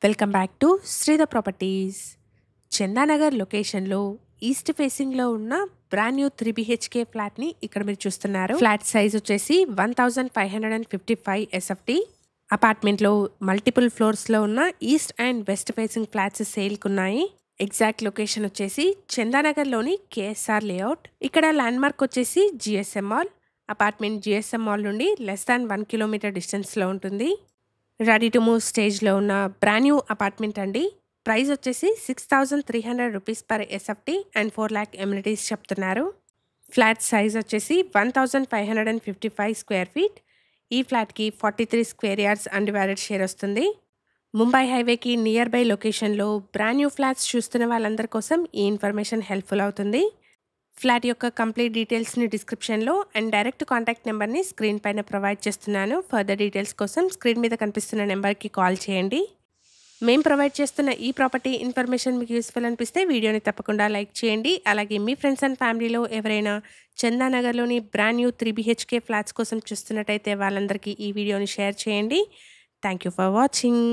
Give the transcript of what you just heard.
Welcome back to Sridhar properties. Chandanagar లొకేషన్లో east ఫేసింగ్లో ఉన్న బ్రాండ్ న్యూ 3 BHK ఫ్లాట్ని ఇక్కడ మీరు చూస్తున్నారు. ఫ్లాట్ సైజ్ వచ్చేసి 1555 SFT. అపార్ట్మెంట్లో మల్టిపుల్ ఫ్లోర్స్లో ఉన్న east and west facing flats సేల్కి ఉన్నాయి. ఎగ్జాక్ట్ లొకేషన్ వచ్చేసి చందానగర్లోని KSR లేఅవుట్. ఇక్కడ ల్యాండ్మార్క్ వచ్చేసి GSM mall. Apartment GSM mall నుండి లెస్ దాన్ 1 కిలోమీటర్ డిస్టెన్స్లో ఉంటుంది. రెడీ టు మూవ్ స్టేజ్లో ఉన్న బ్రాండ్ న్యూ అపార్ట్మెంట్ అండి. ప్రైస్ వచ్చేసి 6,300 rupees per SFT and 4 lakh amenities చెప్తున్నారు. ఫ్లాట్ సైజ్ వచ్చేసి 1555 స్క్వేర్ ఫీట్. ఈ ఫ్లాట్కి 43 స్క్వేర్ యార్డ్స్ అన్డివైడెడ్ షేర్ వస్తుంది. ముంబై హైవేకి నియర్ బై లొకేషన్లో బ్రాండ్ న్యూ ఫ్లాట్స్ చూస్తున్న వాళ్ళందరి కోసం ఈ ఇన్ఫర్మేషన్ హెల్ప్ఫుల్ అవుతుంది. ఫ్లాట్ యొక్క కంప్లీట్ డీటెయిల్స్ని డిస్క్రిప్షన్లో అండ్ డైరెక్ట్ కాంటాక్ట్ నెంబర్ని స్క్రీన్ పైన ప్రొవైడ్ చేస్తున్నాను. ఫర్దర్ డీటెయిల్స్ కోసం స్క్రీన్ మీద కనిపిస్తున్న నెంబర్కి కాల్ చేయండి. మేము ప్రొవైడ్ చేస్తున్న ఈ ప్రాపర్టీ ఇన్ఫర్మేషన్ మీకు యూస్ఫుల్ అనిపిస్తే వీడియోని తప్పకుండా లైక్ చేయండి. అలాగే మీ ఫ్రెండ్స్ అండ్ ఫ్యామిలీలో ఎవరైనా చందానగర్లోని బ్రాండ్ న్యూ 3 BHK ఫ్లాట్స్ కోసం చూస్తున్నట్టయితే వాళ్ళందరికీ ఈ వీడియోని షేర్ చేయండి. Thank you for watching.